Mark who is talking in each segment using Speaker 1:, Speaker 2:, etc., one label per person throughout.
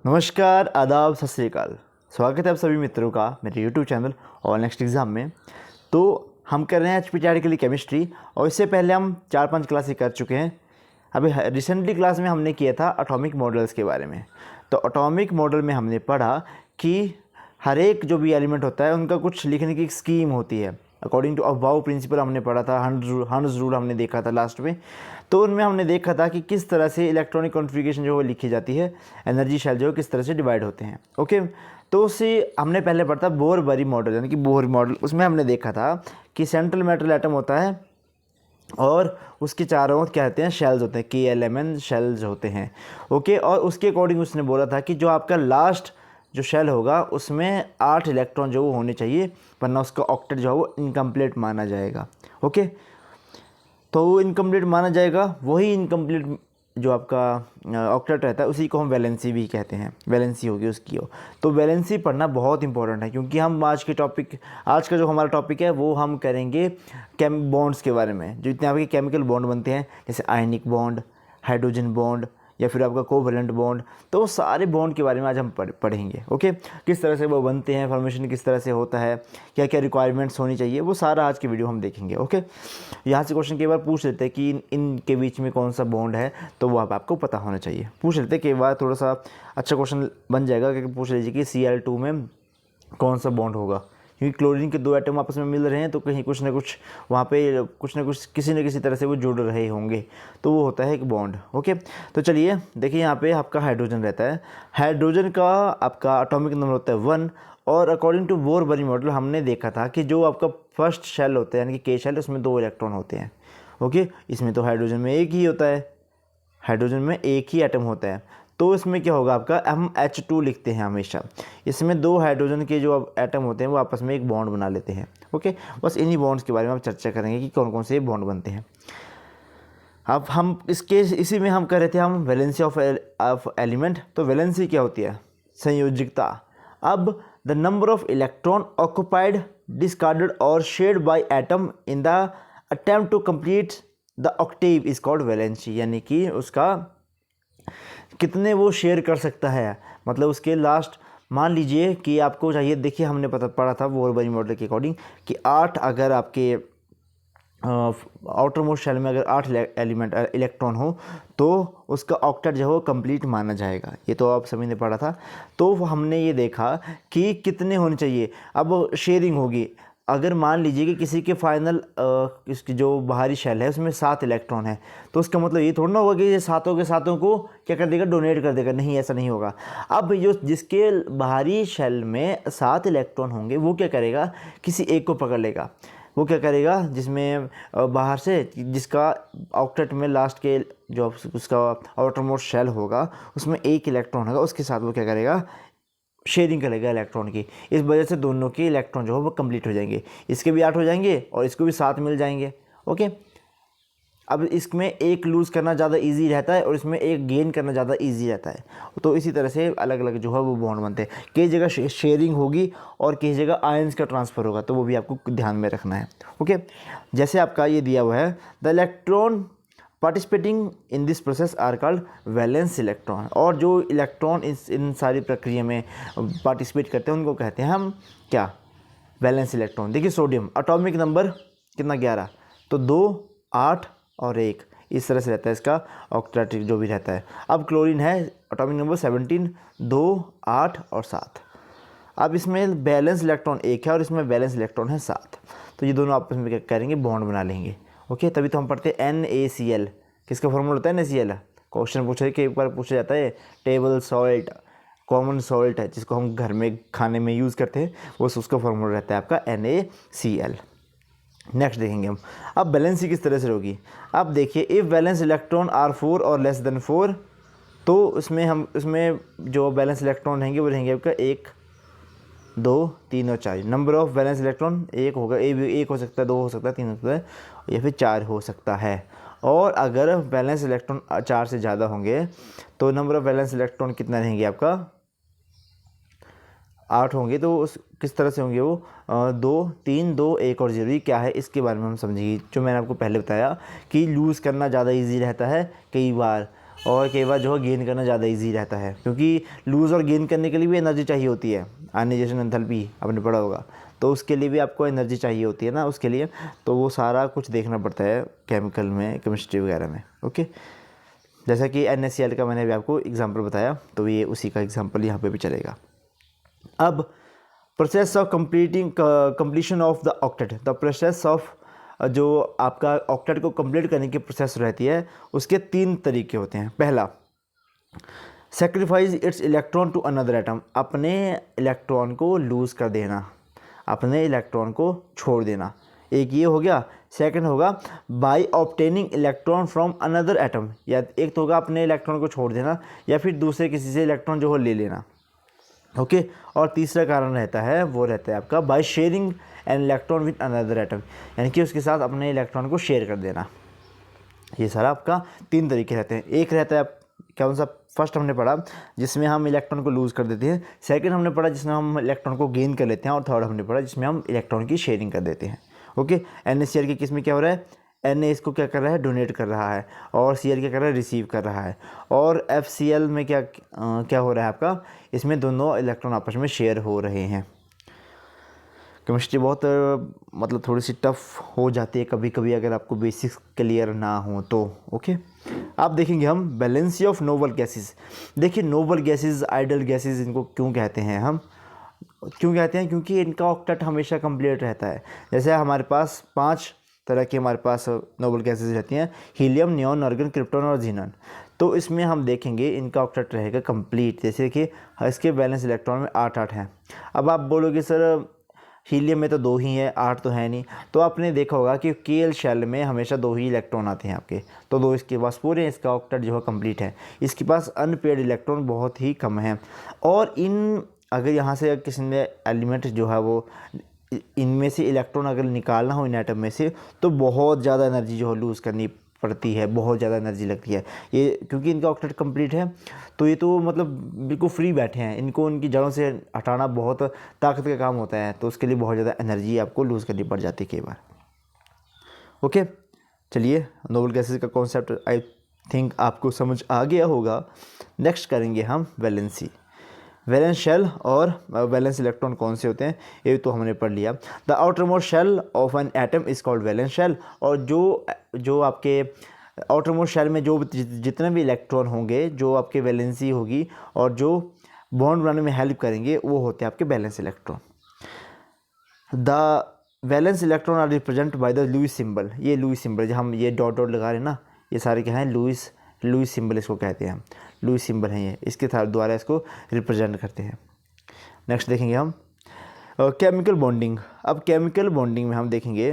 Speaker 1: नमस्कार, आदाब, सत श्री अकाल। स्वागत है आप सभी मित्रों का मेरे YouTube चैनल और नेक्स्ट एग्ज़ाम में। तो हम कर रहे हैं HPTRD के लिए केमिस्ट्री, और इससे पहले हम 4-5 क्लासें कर चुके हैं। अभी रिसेंटली क्लास में हमने किया था एटॉमिक मॉडल्स के बारे में। तो एटॉमिक मॉडल में हमने पढ़ा कि हर एक जो भी एलिमेंट होता है उनका कुछ लिखने की एक स्कीम होती है। अकॉर्डिंग टू अबाउ प्रिंसिपल हमने पढ़ा था, हंड्स रूल हमने देखा था लास्ट में। तो उनमें हमने देखा था कि किस तरह से इलेक्ट्रॉनिक कॉन्फ़िगरेशन जो वो लिखी जाती है, एनर्जी शेल जो किस तरह से डिवाइड होते हैं। ओके, तो उससे हमने पहले पढ़ा था बोर बरी मॉडल, यानी कि बोर मॉडल। उसमें हमने देखा था कि सेंट्रल मेटल एटम होता है और उसके चारों क्या होते हैं, शेल्स होते हैं, KLMN शेल्स होते हैं। ओके, और उसके अकॉर्डिंग उसने बोला था कि जो आपका लास्ट जो शेल होगा उसमें 8 इलेक्ट्रॉन जो वो होने चाहिए, वरना उसका ऑक्टेट जो है वो इनकम्प्लीट माना जाएगा। ओके, तो वो इनकम्प्लीट माना जाएगा। वही इनकम्प्लीट जो आपका ऑक्टेट रहता है उसी को हम वैलेंसी भी कहते हैं, वैलेंसी होगी उसकी हो। तो वैलेंसी पढ़ना बहुत इंपॉर्टेंट है, क्योंकि हम आज का जो हमारा टॉपिक है वो हम करेंगे बॉन्ड्स के बारे में। जो इतने आपके केमिकल बॉन्ड बनते हैं, जैसे आयनिक बॉन्ड, हाइड्रोजन बॉन्ड या फिर आपका कोवैलेंट बॉन्ड, तो वो सारे बॉन्ड के बारे में आज हम पढ़ेंगे। ओके, किस तरह से वो बनते हैं, फॉर्मेशन किस तरह से होता है, क्या क्या रिक्वायरमेंट्स होनी चाहिए, वो सारा आज की वीडियो हम देखेंगे। ओके, यहाँ से क्वेश्चन कई बार पूछ लेते हैं कि इनके बीच में कौन सा बॉन्ड है, तो वो आपको पता होना चाहिए। पूछ लेते हैं कई बार, थोड़ा सा अच्छा क्वेश्चन बन जाएगा कि पूछ लीजिए कि Cl2 में कौन सा बॉन्ड होगा, क्योंकि क्लोरीन के 2 एटम आपस में मिल रहे हैं, तो कहीं कुछ ना कुछ वहाँ पे कुछ ना कुछ किसी न किसी तरह से वो जुड़ रहे होंगे, तो वो होता है एक बॉन्ड। ओके, तो चलिए देखिए, यहाँ पे आपका हाइड्रोजन रहता है। हाइड्रोजन का आपका एटॉमिक नंबर होता है 1, और अकॉर्डिंग टू बोर बरी मॉडल हमने देखा था कि जो आपका फर्स्ट शेल होता है, यानी कि K शेल, उसमें 2 इलेक्ट्रॉन होते हैं। ओके, इसमें तो हाइड्रोजन में एक ही होता है, हाइड्रोजन में एक ही एटम होता है। तो इसमें क्या होगा आपका, हम H2 लिखते हैं हमेशा। इसमें 2 हाइड्रोजन के जो एटम होते हैं वो आपस में एक बॉन्ड बना लेते हैं। ओके, बस इन्हीं बॉन्ड्स के बारे में आप चर्चा करेंगे कि कौन कौन से बॉन्ड बनते हैं। अब हम इसी में हम कर रहे थे हम वैलेंसी ऑफ एलिमेंट। तो वैलेंसी क्या होती है, संयोजकता। अब the number of electron occupied, discarded और shared by atom in the attempt to complete the octave is called valency, यानी कि उसका कितने वो शेयर कर सकता है। मतलब उसके लास्ट, मान लीजिए कि आपको चाहिए, देखिए हमने पढ़ा था बोर बरी मॉडल के अकॉर्डिंग कि 8 अगर आपके आउटर मोस्ट शेल में अगर 8 एलिमेंट इलेक्ट्रॉन हो तो उसका ऑक्टेट जो है वो कंप्लीट माना जाएगा। ये तो आप सभी ने पढ़ा था। तो हमने ये देखा कि कितने होने चाहिए। अब शेयरिंग होगी, अगर मान लीजिए कि किसी के फाइनल इसकी जो बाहरी शेल है उसमें 7 इलेक्ट्रॉन है, तो उसका मतलब ये थोड़ा ना होगा कि ये सातों के सातों को क्या कर देगा, डोनेट कर देगा। नहीं, ऐसा नहीं होगा। अब जो जिसके बाहरी शेल में 7 इलेक्ट्रॉन होंगे वो क्या करेगा, किसी एक को पकड़ लेगा। वो क्या करेगा, जिसमें बाहर से जिसका ऑक्टेट में लास्ट के जो उसका आउटर मोस्ट शेल होगा उसमें 1 इलेक्ट्रॉन होगा, उसके साथ वो क्या करेगा, शेयरिंग करेगा इलेक्ट्रॉन की। इस वजह से दोनों के इलेक्ट्रॉन जो है वो कंप्लीट हो जाएंगे। इसके भी 8 हो जाएंगे और इसको भी 7 मिल जाएंगे। ओके, अब इसमें एक लूज़ करना ज़्यादा इजी रहता है और इसमें एक गेन करना ज़्यादा इजी रहता है। तो इसी तरह से अलग अलग जो है वो बॉन्ड बनते हैं। कई जगह शेयरिंग होगी और कई जगह आयंस का ट्रांसफ़र होगा, तो वो भी आपको ध्यान में रखना है। ओके, जैसे आपका ये दिया हुआ है, the electron participating in this process are called valence electron. और जो इलेक्ट्रॉन इन सारी प्रक्रिया में पार्टिसिपेट करते हैं उनको कहते हैं हम क्या, वैलेंस इलेक्ट्रॉन। देखिए सोडियम एटॉमिक नंबर कितना, 11, तो 2, 8 और 1, इस तरह से रहता है इसका ऑक्टेट जो भी रहता है। अब क्लोरीन है एटॉमिक नंबर 17, 2, 8 और 7। अब इसमें बैलेंस इलेक्ट्रॉन 1 है और इसमें बैलेंस इलेक्ट्रॉन है 7, तो ये दोनों आपस में क्या करेंगे, बॉन्ड बना लेंगे। ओके, तभी तो हम पढ़ते हैं NaCl। किसका फॉर्मूला होता है NaCl? क्वेश्चन पूछे कि एक बार पूछा जाता है, टेबल सॉल्ट, कॉमन सॉल्ट है जिसको हम घर में खाने में यूज़ करते हैं, वो उसका फॉर्मूला रहता है आपका NaCl। नेक्स्ट देखेंगे हम। अब बैलेंसी किस तरह से होगी। अब देखिए, इफ़ बैलेंस इलेक्ट्रॉन आर 4 और लेस देन 4, तो उसमें जो बैलेंस इलेक्ट्रॉन रहेंगे वो रहेंगे आपका 1, 2, 3 और 4। नंबर ऑफ बैलेंस इलेक्ट्रॉन 1 होगा, एक हो सकता है, 2 हो सकता है, 3 हो सकता है या फिर 4 हो सकता है। और अगर बैलेंस इलेक्ट्रॉन 4 से ज़्यादा होंगे तो नंबर ऑफ बैलेंस इलेक्ट्रॉन कितना रहेंगे आपका, 8 होंगे। तो उस किस तरह से होंगे वो, 2, 3, 2, 1 और 0। ये क्या है, इसके बारे में हम समझेंगे। जो मैंने आपको पहले बताया कि लूज़ करना ज़्यादा इजी रहता है कई बार, और कई बार जो है गेन करना ज़्यादा इजी रहता है, क्योंकि लूज़ और गेन करने के लिए भी एनर्जी चाहिए होती है। आयनाइजेशन एंथैल्पी आपने पढ़ा होगा, तो उसके लिए भी आपको एनर्जी चाहिए होती है ना उसके लिए, तो वो सारा कुछ देखना पड़ता है केमिकल में, केमिस्ट्री वगैरह में। ओके, जैसा कि NaCl का मैंने अभी आपको एग्जांपल बताया, तो ये उसी का एग्जांपल यहाँ पे भी चलेगा। अब process of completion of the octet, the process of जो आपका ऑक्टेट को कंप्लीट करने की प्रोसेस रहती है, उसके 3 तरीके होते हैं। पहला, sacrifice its electron to another atom, अपने इलेक्ट्रॉन को लूज़ कर देना, अपने इलेक्ट्रॉन को छोड़ देना, एक ये हो गया। सेकंड होगा by obtaining electron from another atom, या एक तो होगा अपने इलेक्ट्रॉन को छोड़ देना या फिर दूसरे किसी से इलेक्ट्रॉन जो हो ले लेना। ओके, और तीसरा कारण रहता है वो रहता है आपका by sharing an electron with another atom, यानी कि उसके साथ अपने इलेक्ट्रॉन को शेयर कर देना। ये सारा आपका 3 तरीके रहते हैं। एक रहता है कौन सा, फर्स्ट हमने पढ़ा जिसमें हम इलेक्ट्रॉन को लूज़ कर देते हैं, सेकंड हमने पढ़ा जिसमें हम इलेक्ट्रॉन को गेन कर लेते हैं, और थर्ड हमने पढ़ा जिसमें हम इलेक्ट्रॉन की शेयरिंग कर देते हैं। ओके, NaCl के किस में क्या हो रहा है, Na इसको क्या कर रहा है, डोनेट कर रहा है, और Cl क्या कर रहा है, रिसीव कर रहा है, और FCl में क्या हो रहा है आपका, इसमें दोनों इलेक्ट्रॉन आपस में शेयर हो रहे हैं। केमिस्ट्री बहुत मतलब थोड़ी सी टफ हो जाती है कभी कभी अगर आपको बेसिक्स क्लियर ना हो तो। ओके, आप देखेंगे हम बैलेंसी ऑफ नोबल गैसेस। देखिए नोबल गैसेस, आइडल गैसेस, इनको क्यों कहते हैं हम, क्यों कहते हैं, क्योंकि इनका ऑक्टेट हमेशा कंप्लीट रहता है। जैसे हमारे पास 5 तरह की हमारे पास नोबल गैसेस रहती हैं, हीलियम, नियॉन, आर्गन, क्रिप्टॉन और जीनन। तो इसमें हम देखेंगे इनका ऑक्टेट रहेगा कंप्लीट। जैसे कि इसके बैलेंस इलेक्ट्रॉन में 8 है। अब आप बोलोगे सर हीलियम में तो 2 ही है, 8 तो है नहीं। तो आपने देखा होगा कि Kl शेल में हमेशा 2 ही इलेक्ट्रॉन आते हैं आपके, तो 2 इसके पास पूरे, इसका ऑक्टेट जो है कंप्लीट है। इसके पास अनपेयर्ड इलेक्ट्रॉन बहुत ही कम है। और इन अगर यहाँ से किसी ने एलिमेंट जो है वो इनमें से इलेक्ट्रॉन अगर निकालना हो इन एटम में से, तो बहुत ज़्यादा एनर्जी जो है लूज़ करनी पड़ती है, बहुत ज़्यादा एनर्जी लगती है ये, क्योंकि इनका ऑक्टेट कंप्लीट है। तो ये तो मतलब बिल्कुल फ्री बैठे हैं, इनको उनकी जड़ों से हटाना बहुत ताकत का काम होता है, तो उसके लिए बहुत ज़्यादा एनर्जी आपको लूज़ करनी पड़ जाती है कई बार। ओके, चलिए नोबल गैसेस का कॉन्सेप्ट आई थिंक आपको समझ आ गया होगा। नेक्स्ट करेंगे हम वैलेंसी। वैलेंस शेल और वैलेंस इलेक्ट्रॉन कौन से होते हैं ये तो हमने पढ़ लिया। The outermost shell of an atom is called valence shell, और जो आपके आउटर मोस्ट शेल में जो जितने भी इलेक्ट्रॉन होंगे, जो आपके वैलेंसी होगी और जो बॉन्ड बनाने में हेल्प करेंगे, वो होते हैं आपके valence electron. The valence electron are represent by the Lewis symbol. ये लुईस सिंबल जो हम ये डॉट डॉट लगा रहे हैं ना, ये सारे क्या हैं, लुईस सिंबल इसको कहते हैं हम, लुईस सिंबल हैं ये, इसके द्वारा इसको रिप्रेजेंट करते हैं। नेक्स्ट देखेंगे हम केमिकल बॉन्डिंग। अब केमिकल बॉन्डिंग में हम देखेंगे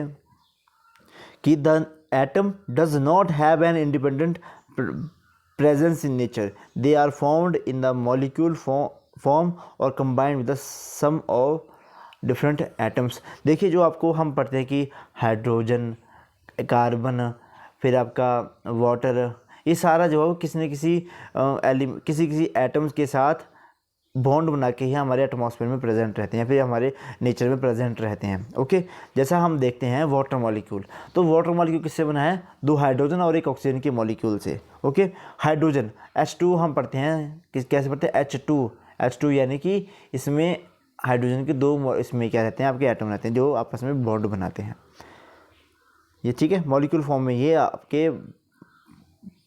Speaker 1: कि the atom does not have an independent presence in nature, they are found in the molecule form और combined with the some of different atoms. देखिए जो आपको हम पढ़ते हैं कि हाइड्रोजन, कार्बन, फिर आपका वाटर, ये सारा जो है किसी न किसी एटम्स के साथ बॉन्ड बना के ही हमारे एटमॉस्फेयर में प्रेजेंट रहते हैं, फिर हमारे नेचर में प्रेजेंट रहते हैं। ओके, जैसा हम देखते हैं वाटर मॉलिक्यूल, तो वाटर मॉलिक्यूल किससे बना है, 2 हाइड्रोजन और 1 ऑक्सीजन के मॉलिक्यूल से। ओके, हाइड्रोजन H2 हम पढ़ते हैं कैसे पढ़ते हैं, H2 यानी कि इसमें हाइड्रोजन के 2 इसमें क्या रहते हैं, आपके एटम रहते हैं जो आपस में बॉन्ड बनाते हैं। ये ठीक है, मॉलिक्यूल फॉर्म में ये आपके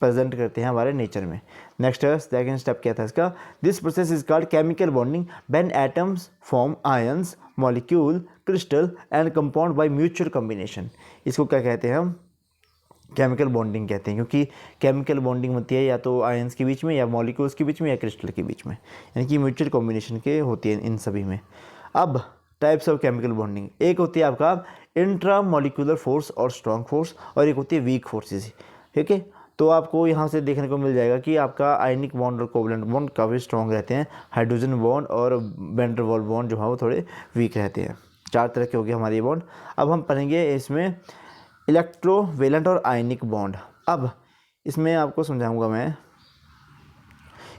Speaker 1: प्रेजेंट करते हैं हमारे नेचर में। नेक्स्ट सेकंड स्टेप क्या था इसका, this process is called chemical bonding when atoms form ions, molecule, crystal and compound by mutual combination. इसको क्या कहते हैं हम, केमिकल बॉन्डिंग कहते हैं, क्योंकि केमिकल बॉन्डिंग होती है या तो आयंस के बीच में, या मॉलिक्यूल्स के बीच में, या क्रिस्टल के बीच में, यानी कि म्यूचुअल कॉम्बिनेशन के होती है इन सभी में। अब टाइप्स ऑफ केमिकल बॉन्डिंग, एक होती है आपका इंट्रा मॉलिक्यूलर फोर्स और स्ट्रॉन्ग फोर्स, और एक होती है वीक फोर्सेस। ठीक है, तो आपको यहाँ से देखने को मिल जाएगा कि आपका आयनिक बॉन्ड और कोवलेंट बॉन्ड काफ़ी स्ट्रॉन्ग रहते हैं, हाइड्रोजन बॉन्ड और वैन वाल बॉन्ड जो है वो थोड़े वीक रहते हैं। 4 तरह के हो गए हमारे बॉन्ड। अब हम पढ़ेंगे इसमें इलेक्ट्रोवेलेंट और आयनिक बॉन्ड। अब इसमें आपको समझाऊंगा मैं,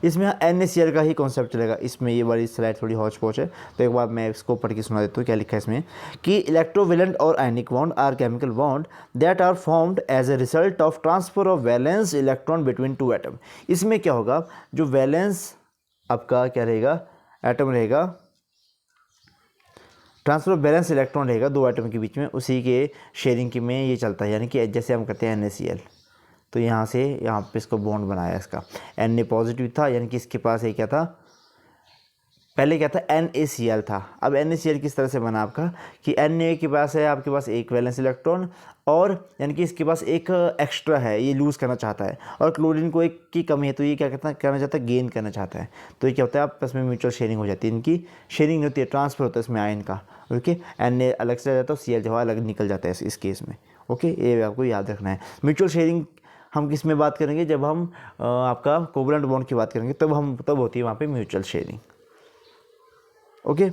Speaker 1: इसमें NaCl का ही कॉन्सेप्ट चलेगा। इसमें ये वाली स्लाइड थोड़ी हौच पौच है, तो एक बार मैं इसको पढ़ के सुना देता हूँ क्या लिखा है इसमें कि इलेक्ट्रोवेलेंट और ionic bond are chemical bond that are formed as a result of transfer of valence electron between two atom. इसमें क्या होगा, जो वैलेंस आपका क्या रहेगा, एटम रहेगा, ट्रांसफर ऑफ बैलेंस इलेक्ट्रॉन रहेगा दो एटम के बीच में, उसी के शेयरिंग के में ये चलता है। यानी कि जैसे हम कहते हैं NaCl, तो यहाँ से यहाँ पे इसको बॉन्ड बनाया इसका, Na पॉजिटिव था, यानी कि इसके पास ये क्या था, पहले क्या था NaCl था। अब NaCl किस तरह से बना आपका कि Na के पास है आपके पास एक वैलेंस इलेक्ट्रॉन, और यानी कि इसके पास एक एक्स्ट्रा है, ये लूज़ करना चाहता है, और क्लोरीन को एक की कमी है, तो ये क्या करना चाहता है, गेन करना चाहता है। तो ये क्या होता है, आपस में म्यूचुअल शेयरिंग हो जाती है, इनकी शेयरिंग नहीं होती है, ट्रांसफर होता है इसमें आयन का। ओके, Na अलग से जाता है, Cl जो है अलग निकल जाता है इस केस में। ओके, ये आपको याद रखना है। म्यूचुअल शेयरिंग हम किस में बात करेंगे, जब हम आपका कोवलेंट बॉन्ड की बात करेंगे, तब होती है वहाँ पे म्यूचुअल शेयरिंग। ओके,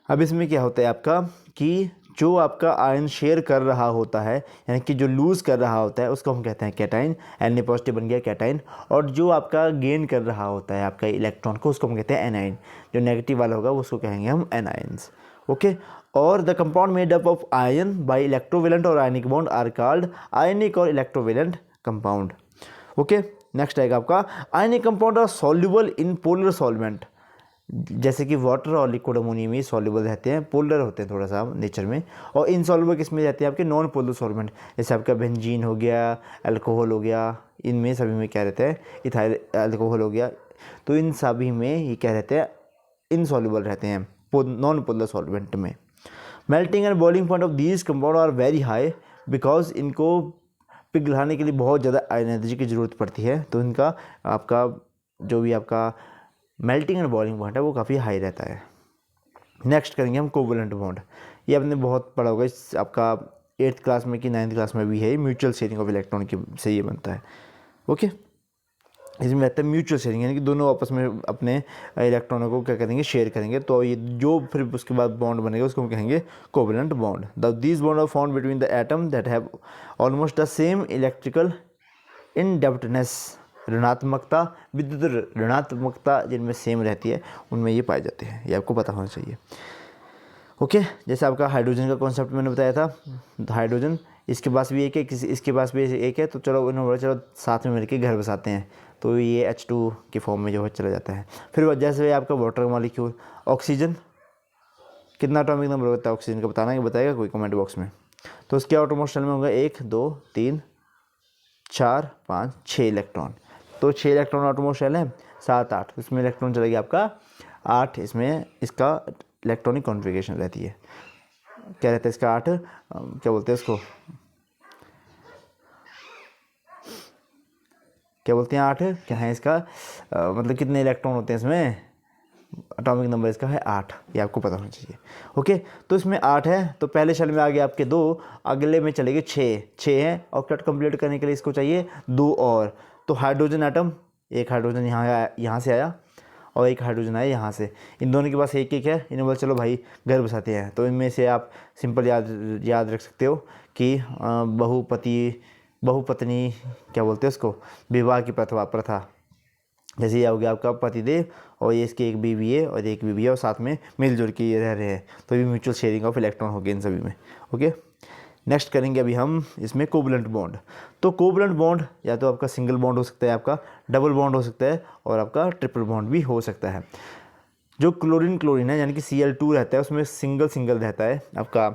Speaker 1: अब इसमें क्या होता है आपका कि जो आपका आयन शेयर कर रहा होता है, यानी कि जो लूज़ कर रहा होता है, उसको हम कहते हैं कैटाइन। Na पॉजिटिव बन गया कैटाइन, और जो आपका गेन कर रहा होता है आपका इलेक्ट्रॉन को, उसको हम कहते हैं एनाइन। जो नेगेटिव वाला होगा उसको कहेंगे हम एनाइंस। ओके, और the compound made up of ion by electrovalent और ionic bond are called ionic और इलेक्ट्रोवेलेंट कंपाउंड। ओके, नेक्स्ट आएगा आपका ionic compound are soluble in polar solvent. जैसे कि वाटर और लिक्विड अमोनिया में सॉल्युबल रहते हैं, पोलर होते हैं थोड़ा सा नेचर में, और इनसॉल्युबल किस में रहते हैं आपके, नॉन पोलर सॉल्वेंट। जैसे आपका बेंजीन हो गया, अल्कोहल हो गया, इनमें सभी में क्या रहता है, इथाइल अल्कोहल हो गया, तो इन सभी में ये क्या रहते हैं, इनसॉल्युबल रहते हैं नॉन पोलर सॉल्वेंट में। Melting and boiling point of these compound are very high because इनको पिघलाने के लिए बहुत ज़्यादा एनर्जी की ज़रूरत पड़ती है, तो इनका आपका जो भी आपका मेल्टिंग एंड बॉइलिंग पॉइंट है वो काफ़ी हाई रहता है। नेक्स्ट करेंगे हम कोवलेंट बॉन्ड। ये आपने बहुत पढ़ा होगा, इस आपका 8th क्लास में कि 9th क्लास में भी है, म्यूचुअल शेयरिंग ऑफ इलेक्ट्रॉन की से ये बनता है। ओके, इसमें रहता है म्यूचुअल शेयरिंग, यानी कि दोनों आपस में अपने इलेक्ट्रॉनों को क्या करेंगे, शेयर करेंगे, तो ये जो फिर उसके बाद बॉन्ड बनेगा उसको हम कहेंगे covalent bond. These bond are found between the atom that have almost the same electrical इंडेप्थनेस। ऋणात्मकता, विद्युत ऋणात्मकता जिनमें सेम रहती है उनमें ये पाए जाते हैं, ये आपको पता होना चाहिए। ओके, जैसे आपका हाइड्रोजन का कॉन्सेप्ट मैंने बताया था, हाइड्रोजन इसके पास भी एक है, इसके पास भी एक है, तो चलो साथ में मिलकर घर बसाते हैं, तो ये H2 के फॉर्म में जो है चला जाता है। फिर जैसे आपका वाटर मॉलिक्यूल, ऑक्सीजन कितना एटॉमिक नंबर होता है ऑक्सीजन का, बताएगा कोई कमेंट बॉक्स में। तो उसके आउटरमोस्ट शेल में होगा 1 2 3 4 5 6 इलेक्ट्रॉन, तो 6 इलेक्ट्रॉन आउटरमोस्ट शेल है, 7 8, इसमें इलेक्ट्रॉन चलेगी आपका 8, इसमें इसका इलेक्ट्रॉनिक कॉन्फ़िगरेशन रहती है, क्या रहता है इसका 8, क्या बोलते हैं इसको, क्या बोलते हैं 8 क्या है इसका, मतलब कितने इलेक्ट्रॉन होते हैं इसमें, एटॉमिक नंबर इसका है 8, ये आपको पता होना चाहिए। ओके, तो इसमें 8 है, तो पहले शेल में आ गया आपके 2, अगले में चलेंगे 6 हैं, ऑक्टेट कंप्लीट करने के लिए इसको चाहिए 2 और, तो हाइड्रोजन एटम, एक हाइड्रोजन यहाँ से आया और एक हाइड्रोजन आया यहाँ से, इन दोनों के पास एक एक है, इन्हें बोला चलो भाई घर बसाते हैं। तो इनमें से आप सिंपल याद रख सकते हो कि बहुपत्नी क्या बोलते हैं उसको, विवाह की प्रथा। जैसे ये हो गया आपका पतिदेव और ये इसकी एक बीवी है और एक बीवी है, और साथ में मिलजुल के ये रह रहे हैं, तो ये म्यूचुअल शेयरिंग ऑफ इलेक्ट्रॉन हो गया इन सभी में। ओके, नेक्स्ट करेंगे अभी हम इसमें कोवलेंट बॉन्ड। तो कोवलेंट बॉन्ड या तो आपका सिंगल बॉन्ड हो सकता है, आपका डबल बॉन्ड हो सकता है, और आपका ट्रिपल बॉन्ड भी हो सकता है। जो क्लोरीन है यानी कि Cl2 रहता है, उसमें सिंगल रहता है आपका,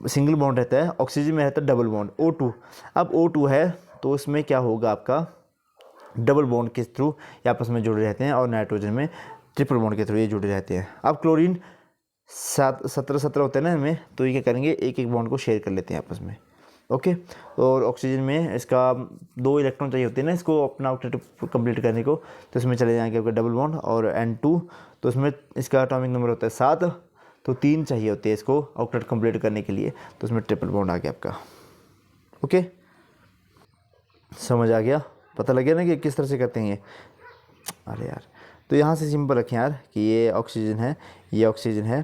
Speaker 1: सिंगल बॉन्ड रहता है। ऑक्सीजन में रहता है डबल बॉन्ड O2। अब O2 है तो उसमें क्या होगा आपका, डबल बॉन्ड के थ्रू ये आपस में जुड़े रहते हैं, और नाइट्रोजन में ट्रिपल बॉन्ड के थ्रू ये जुड़े रहते हैं। अब क्लोरीन 17 होते हैं ना इनमें, तो ये क्या करेंगे, एक एक बॉन्ड को शेयर कर लेते हैं आपस में। ओके, और ऑक्सीजन में इसका 2 इलेक्ट्रॉन चाहिए होते हैं ना इसको अपना ऑक्टेट कंप्लीट करने को, तो इसमें चले जाएंगे आपका डबल बॉन्ड, और N2 तो इसमें इसका एटॉमिक नंबर होता है 7, तो 3 चाहिए होते हैं इसको ऑक्टेट कंप्लीट करने के लिए, तो इसमें ट्रिपल बॉन्ड आ गया आपका। ओके, समझ आ गया, पता लग गया ना कि किस तरह से करते हैं ये। अरे यार, तो यहाँ से सिंपल रखें यार कि ये ऑक्सीजन है, ये ऑक्सीजन है,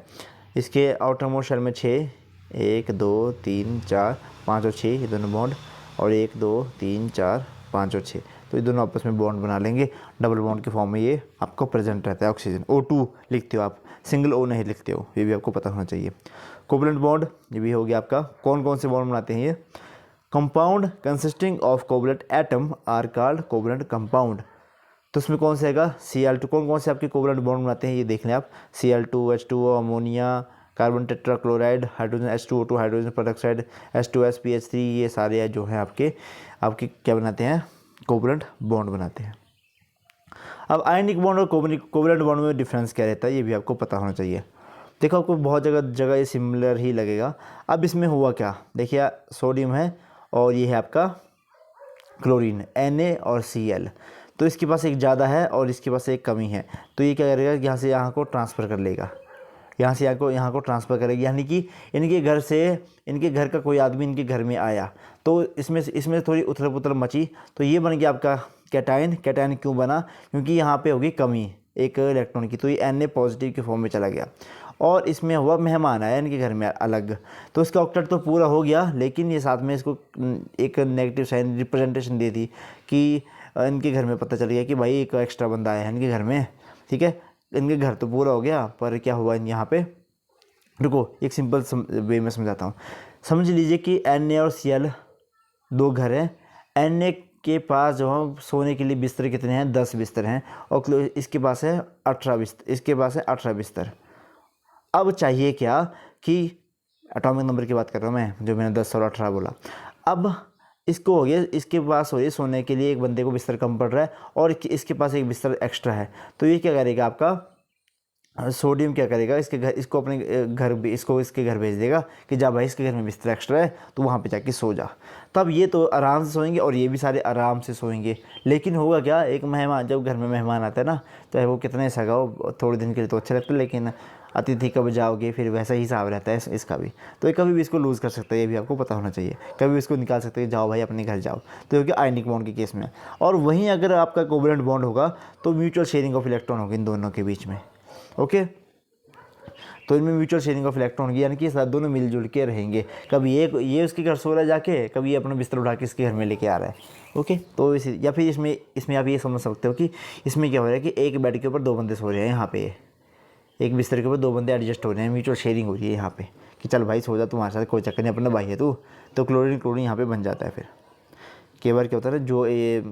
Speaker 1: इसके आउटर मोस्ट शेल में 6, 1 2 3 4 5 और 6 ये दोनों बॉन्ड, और 1 2 3 4 5 और 6, तो ये दोनों आपस में बॉन्ड बना लेंगे, डबल बॉन्ड के फॉर्म में ये आपको प्रेजेंट रहता है ऑक्सीजन। O2 लिखते हो आप, सिंगल O नहीं लिखते हो, ये भी आपको पता होना चाहिए। कोवलेंट बॉन्ड ये भी हो गया आपका। कौन कौन से बॉन्ड बनाते हैं ये? Compound consisting of covalent atom are called covalent compound. तो उसमें कौन सा आएगा? Cl2। कौन कौन से आपके कोवलेंट बॉन्ड बनाते हैं ये देख लें आप। Cl2, H2O, ammonia, carbon tetrachloride, hydrogen H2O2, hydrogen peroxide, H2S, PH3, ये सारे जो हैं आपके क्या बनाते हैं? कोवलेंट बॉन्ड बनाते हैं। अब आयनिक बॉन्ड और कोवलेंट बॉन्ड में डिफरेंस क्या रहता है ये भी आपको पता होना चाहिए। देखो आपको बहुत जगह ये सिमिलर ही लगेगा। अब इसमें हुआ क्या, देखिए सोडियम है और ये है आपका क्लोरीन, Na और Cl। तो इसके पास एक ज़्यादा है और इसके पास एक कमी है, तो ये क्या करेगा, यहाँ से यहाँ को ट्रांसफ़र कर लेगा, यहाँ से यहाँ को ट्रांसफ़र करेगी। यानी कि इनके घर का कोई आदमी इनके घर में आया तो इसमें थोड़ी उथल पुथल मची, तो ये बन गया आपका कैटायन। कैटायन क्यों बना? क्योंकि यहाँ पे होगी कमी एक इलेक्ट्रॉन की, तो ये Na पॉजिटिव के फॉर्म में चला गया। और इसमें हुआ मेहमान आया इनके घर में अलग, तो इसका ऑक्टेट तो पूरा हो गया, लेकिन ये साथ में इसको एक नेगेटिव साइन रिप्रेजेंटेशन दे दी कि इनके घर में पता चल गया कि भाई एक एक्स्ट्रा बंदा आया है इनके घर में, ठीक है। इनके घर तो पूरा हो गया, पर क्या हुआ यहाँ पे, रुको एक सिंपल वे में समझाता हूँ। समझ लीजिए कि Na और Cl दो घर हैं। Na के पास जो है सोने के लिए बिस्तर कितने हैं? 10 बिस्तर हैं, और इसके पास है 18 बिस्तर, इसके पास है 18 बिस्तर। अब चाहिए क्या कि एटॉमिक नंबर की बात कर रहा हूँ मैं, जो मैंने 10 और 18 बोला। अब इसको हो गया, इसके पास हो गया सोने के लिए एक बंदे को बिस्तर कम पड़ रहा है और इसके पास एक बिस्तर एक्स्ट्रा है, तो ये क्या करेगा आपका सोडियम, क्या करेगा इसको अपने घर भी इसके घर भेज देगा कि जा भाई इसके घर में बिस्तर एक्स्ट्रा है तो वहाँ पे जाके सो जा। तब ये तो आराम से सोएंगे और ये भी सारे आराम से सोएंगे। लेकिन होगा क्या, एक मेहमान जब घर में मेहमान आता है ना, चाहे वो कितने सगा हो, थोड़े दिन के लिए तो अच्छा लगता है, लेकिन अतिथि कब जाओगे फिर वैसा ही हिसाब रहता है इसका भी। तो ये कभी भी इसको लूज़ कर सकता है, ये भी आपको पता होना चाहिए। कभी भी इसको निकाल सकते हैं, जाओ भाई अपने घर जाओ। तो ये आयनिक बॉन्ड के केस में। और वहीं अगर आपका कोवलेंट बॉन्ड होगा तो म्यूचुअल शेयरिंग ऑफ इलेक्ट्रॉन होगी इन दोनों के बीच में। ओके, तो इनमें म्यूचुअल शेयरिंग ऑफ इलेक्ट्रॉन होगी, यानी कि साथ दोनों मिलजुल के रहेंगे। कभी ये उसके घर सो रहा है जाके, कभी ये अपना बिस्तर उठा के इसके घर में लेके आ रहा है। ओके, तो या फिर इसमें आप ये समझ सकते हो कि इसमें क्या हो रहा है कि एक बेड के ऊपर दो बंदे सो रहे हैं, यहाँ पे एक बिस्तर के ऊपर दो बंदे एडजस्ट हो रहे हैं, म्यूचुअल शेयरिंग हो रही है यहाँ पे कि चल भाई सो जा, तुम्हारे साथ कोई चक्कर नहीं, अपना भाई है तू। तो क्लोरीन यहाँ पे बन जाता है। फिर कई बार क्या होता है ना, जो ये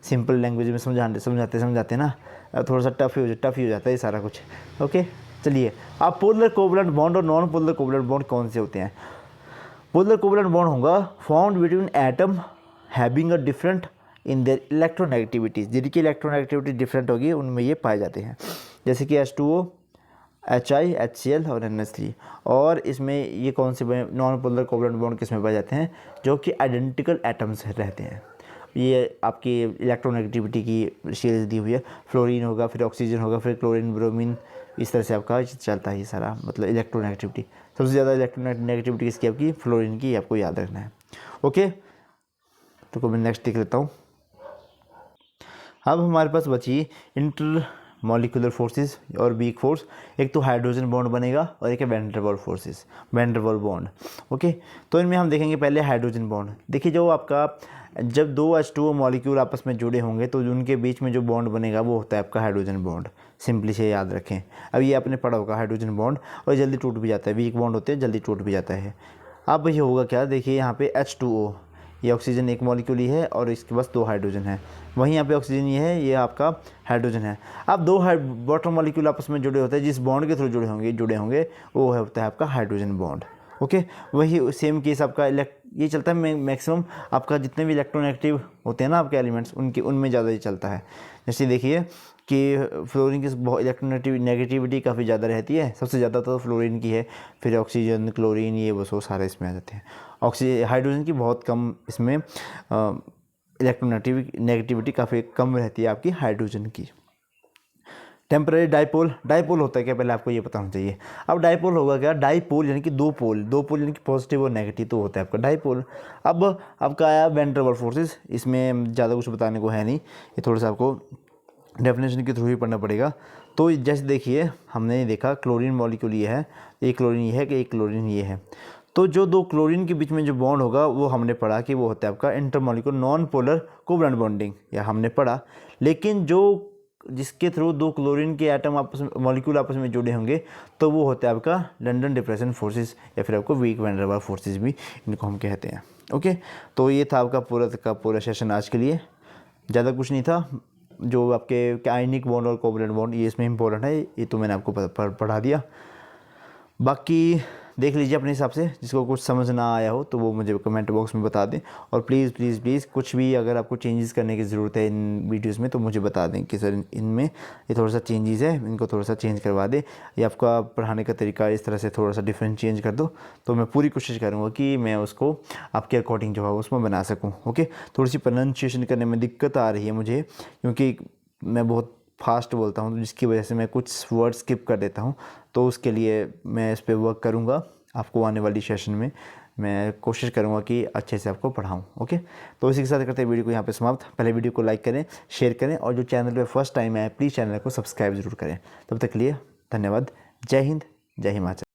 Speaker 1: सिंपल लैंग्वेज में समझाते ना, थोड़ा सा टफ ही हो जाता है ये सारा कुछ। ओके, चलिए अब पोलर कोवलेंट बॉन्ड और नॉन पोलर कोवलेंट बॉन्ड कौन से होते हैं? पोलर कोवलेंट बॉन्ड होगा found between atom having a different in their electronegativities, जिनकी इलेक्ट्रोनेगेटिविटी डिफरेंट होगी उनमें ये पाए जाते हैं, जैसे कि H2O, HI, HCl और NH3। और इसमें ये कौन से नॉन पोलर कोवलेंट बॉन्ड किस में पाए जाते हैं? जो कि आइडेंटिकल एटम्स रहते हैं। ये आपकी इलेक्ट्रोनेगेटिविटी की सीरीज दी हुई है। फ्लोरीन होगा, फिर ऑक्सीजन होगा, फिर क्लोरीन, ब्रोमीन, इस तरह से आपका चलता है ये सारा, मतलब इलेक्ट्रोनेगेटिविटी। सबसे ज़्यादा इलेक्ट्रोनेगेटिविटी किसकी? आपकी फ्लोरीन की, आपको याद रखना है। ओके, तो मैं नेक्स्ट देख लेता हूँ। अब हमारे पास बची इंटर मॉलिक्यूलर फोर्सेस और वीक फोर्स। एक तो हाइड्रोजन बॉन्ड बनेगा और एक है वैन डर वाल बॉन्ड। ओके, तो इनमें हम देखेंगे पहले हाइड्रोजन बॉन्ड। देखिए जब दो H2O मॉलिक्यूल आपस में जुड़े होंगे तो उनके बीच में जो बॉन्ड बनेगा वो होता है आपका हाइड्रोजन बॉन्ड। सिंपली से याद रखें। अब ये आपने पढ़ा होगा हाइड्रोजन बॉन्ड, और जल्दी टूट भी जाता है, वीक बॉन्ड होते हैं जल्दी टूट भी जाता है। अब ये होगा क्या, देखिए यहाँ पे H2O, ये ऑक्सीजन एक मॉलिक्यूल ही है और इसके पास दो हाइड्रोजन है। वहीं यहाँ पे ऑक्सीजन ये है, ये आपका हाइड्रोजन है। अब दो वाटर मॉलिक्यूल आपस में जुड़े होते हैं, जिस बॉन्ड के थ्रू जुड़े होंगे वो होता है आपका हाइड्रोजन बॉन्ड। ओके, वही सेम केस आपका ये चलता है मैक्सिमम आपका जितने भी इलेक्ट्रोनेगेटिव होते हैं ना आपके एलिमेंट्स, उनमें ज़्यादा ये चलता है। जैसे देखिए कि फ्लोरीन की नेगेटिविटी काफ़ी ज़्यादा रहती है, सबसे ज़्यादा तो फ्लोरीन की है, फिर ऑक्सीजन, क्लोरीन, ये वो सारे इसमें आ जाते हैं। हाइड्रोजन की बहुत कम इसमें इलेक्ट्रोनेगेटिविटी काफ़ी कम रहती है आपकी हाइड्रोजन की। टेम्पररी डाइपोल होता है क्या, पहले आपको ये पता होना चाहिए। अब डाइपोल होगा क्या, डाइपोल यानी कि दो पोल यानी कि पॉजिटिव और नेगेटिव, तो होता है आपका डाइपोल। अब आपका आया वैन डर वाल फोर्सेस। इसमें ज़्यादा कुछ बताने को है नहीं, ये थोड़ा सा आपको डेफिनेशन के थ्रू ही पढ़ना पड़ेगा। तो जैसे देखिए हमने देखा क्लोरीन मॉलिक्यूल ये है, एक क्लोरीन ये है कि एक क्लोरीन ये है। तो जो दो क्लोरीन के बीच में जो बॉन्ड होगा वो हमने पढ़ा कि वो होता है आपका intermolecular non polar covalent bonding, या हमने पढ़ा। लेकिन जो जिसके थ्रू दो क्लोरीन के एटम आपस में मॉलिक्यूल आपस में जुड़े होंगे तो वो होता है आपका लंदन डिप्रेशन फोर्सेस, या फिर आपको weak van der Waals forces भी इनको हम कहते हैं। ओके, तो ये था आपका पूरा सेशन आज के लिए। ज़्यादा कुछ नहीं था। जो आपके आयनिक बॉन्ड और कोवलेंट बॉन्ड ये इसमें इंपॉर्टेंट है, ये तो मैंने आपको पढ़ा दिया। बाकी देख लीजिए अपने हिसाब से, जिसको कुछ समझ ना आया हो तो वो मुझे कमेंट बॉक्स में बता दें। और प्लीज़ प्लीज़ प्लीज़ कुछ भी अगर आपको चेंजेस करने की ज़रूरत है इन वीडियोस में तो मुझे बता दें कि सर इनमें ये थोड़ा सा चेंजेस है, इनको थोड़ा सा चेंज करवा दें, या आपका पढ़ाने का तरीका इस तरह से थोड़ा सा डिफरेंट चेंज कर दो, तो मैं पूरी कोशिश करूँगा कि मैं उसको आपके अकॉर्डिंग जो है उसमें बना सकूँ। ओके, थोड़ी सी प्रोनाउंसिएशन करने में दिक्कत आ रही है मुझे, क्योंकि मैं बहुत फास्ट बोलता हूँ, जिसकी वजह से मैं कुछ वर्ड स्किप कर देता हूँ। तो उसके लिए मैं इस पर वर्क करूँगा। आपको आने वाली सेशन में मैं कोशिश करूँगा कि अच्छे से आपको पढ़ाऊँ। ओके, तो इसी के साथ करते हैं वीडियो को यहाँ पे समाप्त। पहले वीडियो को लाइक करें, शेयर करें, और जो चैनल पे फर्स्ट टाइम आए प्लीज़ चैनल को सब्सक्राइब जरूर करें। तब तक के लिए धन्यवाद। जय हिंद, जय हिमाचल।